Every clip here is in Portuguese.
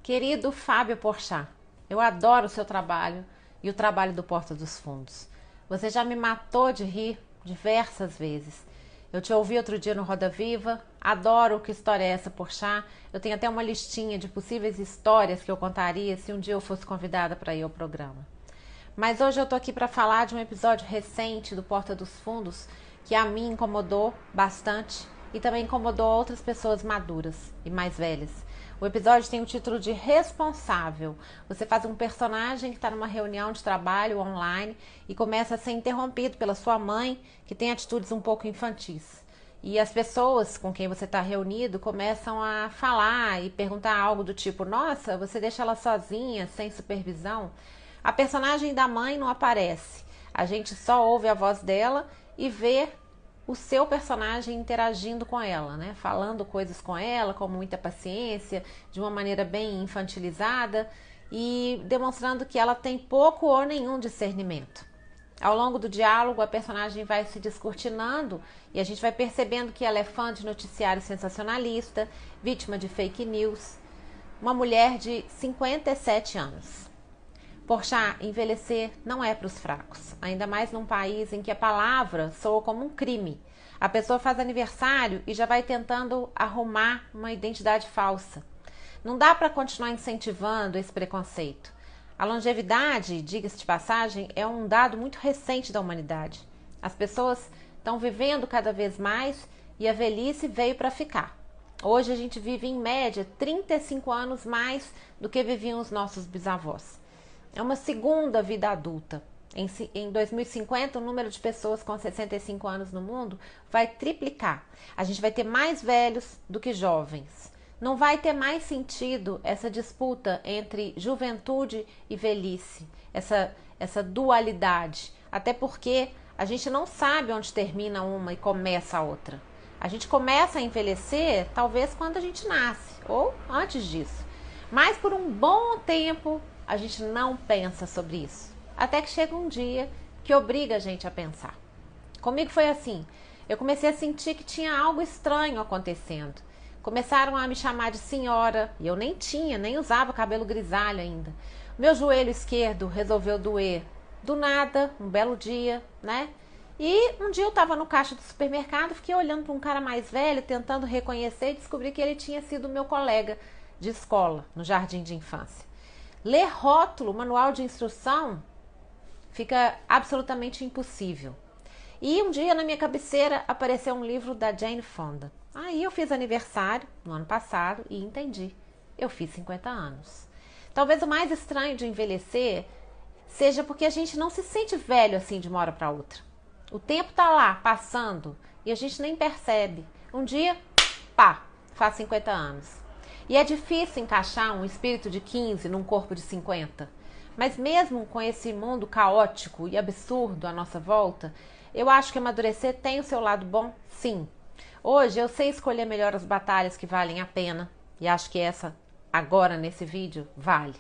Querido Fábio Porchat, eu adoro o seu trabalho e o trabalho do Porta dos Fundos. Você já me matou de rir diversas vezes. Eu te ouvi outro dia no Roda Viva, adoro o Que História é Essa, Porchat. Eu tenho até uma listinha de possíveis histórias que eu contaria se um dia eu fosse convidada para ir ao programa. Mas hoje eu tô aqui para falar de um episódio recente do Porta dos Fundos que a mim incomodou bastante e também incomodou outras pessoas maduras e mais velhas. O episódio tem o título de Responsável. Você faz um personagem que está numa reunião de trabalho online e começa a ser interrompido pela sua mãe, que tem atitudes um pouco infantis. E as pessoas com quem você está reunido começam a falar e perguntar algo do tipo: nossa, você deixa ela sozinha, sem supervisão? A personagem da mãe não aparece. A gente só ouve a voz dela e vê o seu personagem interagindo com ela, né? Falando coisas com ela com muita paciência, de uma maneira bem infantilizada e demonstrando que ela tem pouco ou nenhum discernimento. Ao longo do diálogo, a personagem vai se descortinando e a gente vai percebendo que ela é fã de noticiário sensacionalista, vítima de fake news, uma mulher de 57 anos. Porchat, envelhecer não é para os fracos, ainda mais num país em que a palavra soa como um crime. A pessoa faz aniversário e já vai tentando arrumar uma identidade falsa. Não dá para continuar incentivando esse preconceito. A longevidade, diga-se de passagem, é um dado muito recente da humanidade. As pessoas estão vivendo cada vez mais e a velhice veio para ficar. Hoje a gente vive em média 35 anos mais do que viviam os nossos bisavós. É uma segunda vida adulta. Em 2050, o número de pessoas com 65 anos no mundo vai triplicar. A gente vai ter mais velhos do que jovens. Não vai ter mais sentido essa disputa entre juventude e velhice, essa dualidade. Até porque a gente não sabe onde termina uma e começa a outra. A gente começa a envelhecer talvez quando a gente nasce, ou antes disso. Mas por um bom tempo a gente não pensa sobre isso. Até que chega um dia que obriga a gente a pensar. Comigo foi assim. Eu comecei a sentir que tinha algo estranho acontecendo. Começaram a me chamar de senhora e eu nem usava cabelo grisalho ainda. Meu joelho esquerdo resolveu doer. Do nada, um belo dia, né? E um dia eu estava no caixa do supermercado, fiquei olhando para um cara mais velho, tentando reconhecer e descobri que ele tinha sido meu colega de escola, no jardim de infância. Ler rótulo, manual de instrução, fica absolutamente impossível. E um dia na minha cabeceira apareceu um livro da Jane Fonda. Aí eu fiz aniversário no ano passado e entendi. Eu fiz 50 anos. Talvez o mais estranho de envelhecer seja porque a gente não se sente velho assim de uma hora para outra. O tempo tá lá, passando, e a gente nem percebe. Um dia, pá, faz 50 anos. E é difícil encaixar um espírito de 15 num corpo de 50. Mas mesmo com esse mundo caótico e absurdo à nossa volta, eu acho que amadurecer tem o seu lado bom, sim. Hoje eu sei escolher melhor as batalhas que valem a pena, e acho que essa, agora nesse vídeo, vale.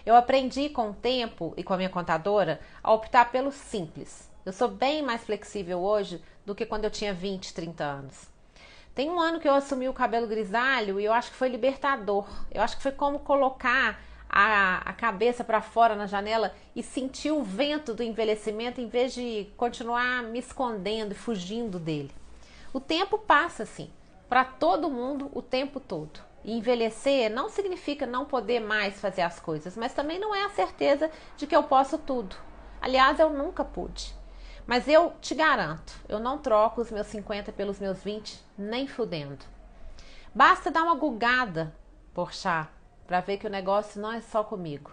Eu aprendi com o tempo e com a minha contadora a optar pelo simples. Eu sou bem mais flexível hoje do que quando eu tinha 20, 30 anos. Tem um ano que eu assumi o cabelo grisalho e eu acho que foi libertador. Eu acho que foi como colocar a cabeça para fora na janela e sentir o vento do envelhecimento em vez de continuar me escondendo e fugindo dele. O tempo passa assim, para todo mundo o tempo todo. E envelhecer não significa não poder mais fazer as coisas, mas também não é a certeza de que eu posso tudo. Aliás, eu nunca pude. Mas eu te garanto, eu não troco os meus 50 pelos meus 20, nem fudendo. Basta dar uma gugada, Porchat, para ver que o negócio não é só comigo.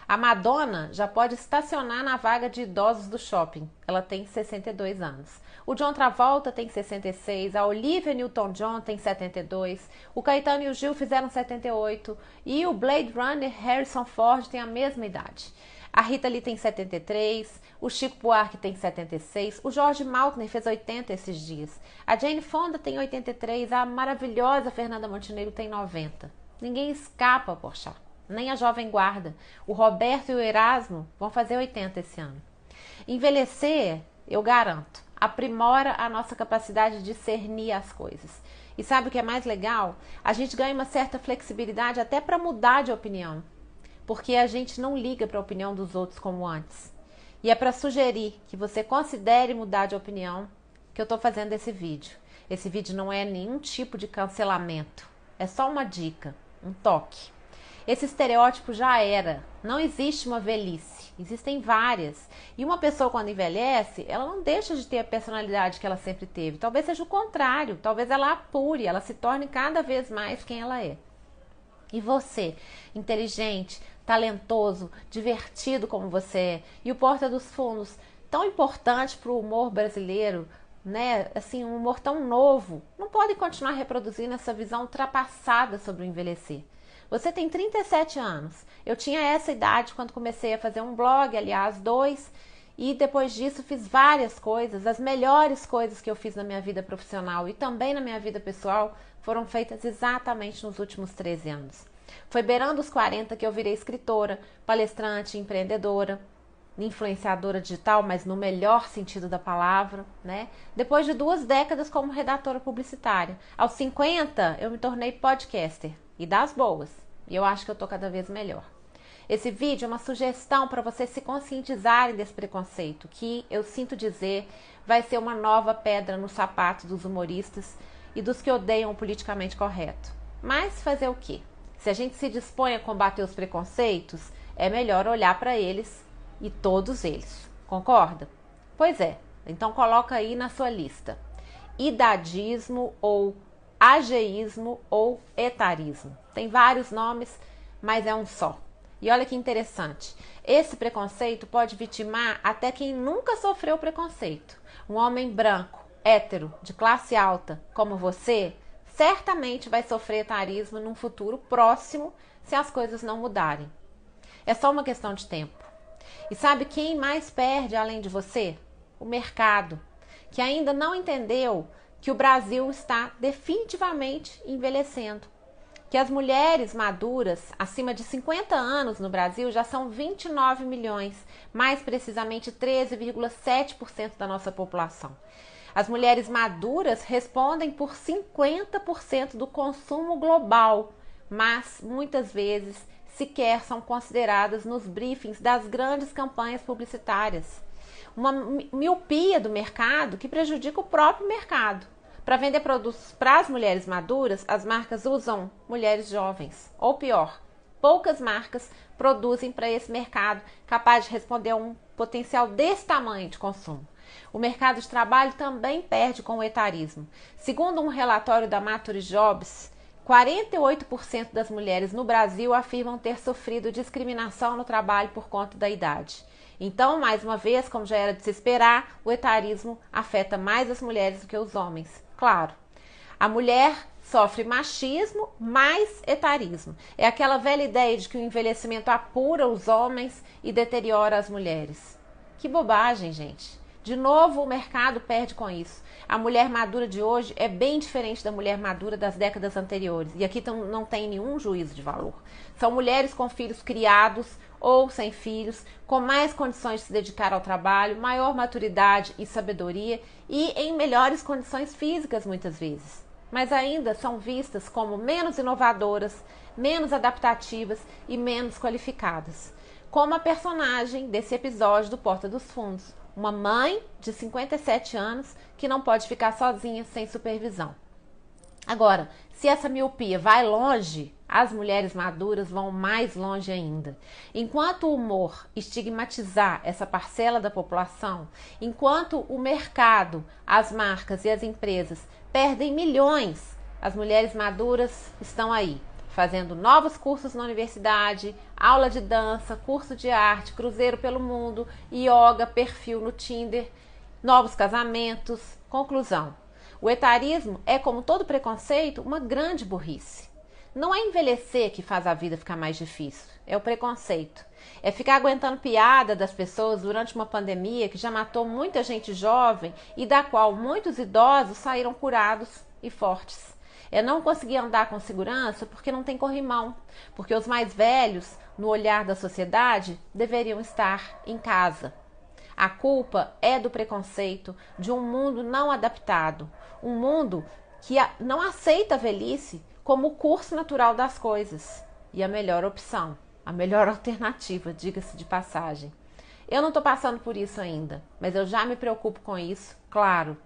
A Madonna já pode estacionar na vaga de idosos do shopping. Ela tem 62 anos. O John Travolta tem 66, a Olivia Newton-John tem 72, o Caetano e o Gil fizeram 78 e o Blade Runner Harrison Ford tem a mesma idade. A Rita Lee tem 73, o Chico Buarque tem 76, o Jorge Maltner fez 80 esses dias. A Jane Fonda tem 83, a maravilhosa Fernanda Montenegro tem 90. Ninguém escapa, Porchat, nem a Jovem Guarda. O Roberto e o Erasmo vão fazer 80 esse ano. Envelhecer, eu garanto, aprimora a nossa capacidade de discernir as coisas. E sabe o que é mais legal? A gente ganha uma certa flexibilidade até para mudar de opinião, porque a gente não liga para a opinião dos outros como antes. E é para sugerir que você considere mudar de opinião que eu estou fazendo esse vídeo. Esse vídeo não é nenhum tipo de cancelamento, é só uma dica, um toque. Esse estereótipo já era, não existe uma velhice, existem várias. E uma pessoa quando envelhece, ela não deixa de ter a personalidade que ela sempre teve. Talvez seja o contrário, talvez ela apure, ela se torne cada vez mais quem ela é. E você, inteligente, talentoso, divertido como você é, e o Porta dos Fundos, tão importante para o humor brasileiro, né? Assim, um humor tão novo, não pode continuar reproduzindo essa visão ultrapassada sobre o envelhecer. Você tem 37 anos. Eu tinha essa idade quando comecei a fazer um blog, aliás, 2, e depois disso fiz várias coisas. As melhores coisas que eu fiz na minha vida profissional e também na minha vida pessoal foram feitas exatamente nos últimos 13 anos. Foi beirando os 40 que eu virei escritora, palestrante, empreendedora, influenciadora digital, mas no melhor sentido da palavra, né? Depois de 2 décadas como redatora publicitária. Aos 50, eu me tornei podcaster. E das boas. E eu acho que eu tô cada vez melhor. Esse vídeo é uma sugestão para vocês se conscientizarem desse preconceito, que eu sinto dizer vai ser uma nova pedra no sapato dos humoristas e dos que odeiam o politicamente correto. Mas fazer o quê? Se a gente se dispõe a combater os preconceitos, é melhor olhar para eles e todos eles. Concorda? Pois é. Então coloca aí na sua lista. Idadismo ou ageísmo ou etarismo. Tem vários nomes, mas é um só. E olha que interessante, esse preconceito pode vitimar até quem nunca sofreu preconceito. Um homem branco, hétero, de classe alta, como você, certamente vai sofrer etarismo num futuro próximo se as coisas não mudarem. É só uma questão de tempo. E sabe quem mais perde além de você? O mercado, que ainda não entendeu que o Brasil está definitivamente envelhecendo. Que as mulheres maduras, acima de 50 anos no Brasil, já são 29 milhões, mais precisamente 13,7% da nossa população. As mulheres maduras respondem por 50% do consumo global, mas muitas vezes sequer são consideradas nos briefings das grandes campanhas publicitárias. Uma miopia do mercado que prejudica o próprio mercado. Para vender produtos para as mulheres maduras, as marcas usam mulheres jovens. Ou pior, poucas marcas produzem para esse mercado capaz de responder a um potencial desse tamanho de consumo. O mercado de trabalho também perde com o etarismo. Segundo um relatório da Mature Jobs, 48% das mulheres no Brasil afirmam ter sofrido discriminação no trabalho por conta da idade. Então, mais uma vez, como já era de se esperar, o etarismo afeta mais as mulheres do que os homens. Claro, a mulher sofre machismo mais etarismo. É aquela velha ideia de que o envelhecimento apura os homens e deteriora as mulheres. Que bobagem, gente. De novo, o mercado perde com isso. A mulher madura de hoje é bem diferente da mulher madura das décadas anteriores. E aqui não tem nenhum juízo de valor. São mulheres com filhos criados ou sem filhos, com mais condições de se dedicar ao trabalho, maior maturidade e sabedoria e em melhores condições físicas muitas vezes. Mas ainda são vistas como menos inovadoras, menos adaptativas e menos qualificadas. Como a personagem desse episódio do Porta dos Fundos, uma mãe de 57 anos que não pode ficar sozinha sem supervisão. Agora, se essa miopia vai longe, as mulheres maduras vão mais longe ainda. Enquanto o humor estigmatizar essa parcela da população, enquanto o mercado, as marcas e as empresas perdem milhões, as mulheres maduras estão aí, fazendo novos cursos na universidade, aula de dança, curso de arte, cruzeiro pelo mundo, yoga, perfil no Tinder, novos casamentos. Conclusão: o etarismo é, como todo preconceito, uma grande burrice. Não é envelhecer que faz a vida ficar mais difícil, é o preconceito. É ficar aguentando piada das pessoas durante uma pandemia que já matou muita gente jovem e da qual muitos idosos saíram curados e fortes. É não conseguir andar com segurança porque não tem corrimão, porque os mais velhos, no olhar da sociedade, deveriam estar em casa. A culpa é do preconceito, de um mundo não adaptado, um mundo que não aceita a velhice como o curso natural das coisas e a melhor opção, a melhor alternativa, diga-se de passagem. Eu não estou passando por isso ainda, mas eu já me preocupo com isso, claro.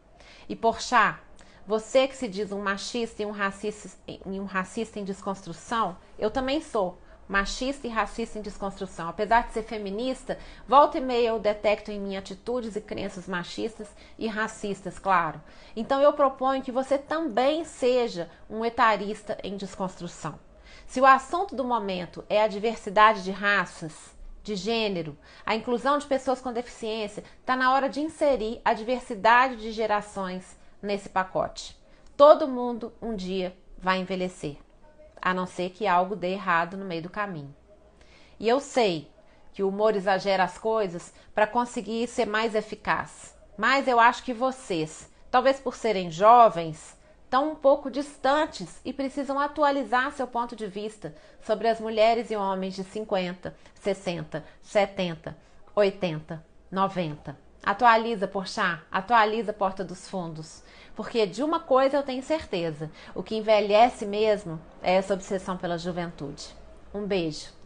E Porchat, você que se diz um machista e um racista em desconstrução, eu também sou machista e racista em desconstrução. Apesar de ser feminista, volta e meia eu detecto em mim atitudes e crenças machistas e racistas, claro. Então eu proponho que você também seja um etarista em desconstrução. Se o assunto do momento é a diversidade de raças, de gênero, a inclusão de pessoas com deficiência, está na hora de inserir a diversidade de gerações nesse pacote. Todo mundo um dia vai envelhecer, a não ser que algo dê errado no meio do caminho. E eu sei que o humor exagera as coisas para conseguir ser mais eficaz, mas eu acho que vocês, talvez por serem jovens, estão um pouco distantes e precisam atualizar seu ponto de vista sobre as mulheres e homens de 50, 60, 70, 80, 90. Atualiza, Porchat, atualiza Porta dos Fundos. Porque de uma coisa eu tenho certeza, o que envelhece mesmo é essa obsessão pela juventude. Um beijo.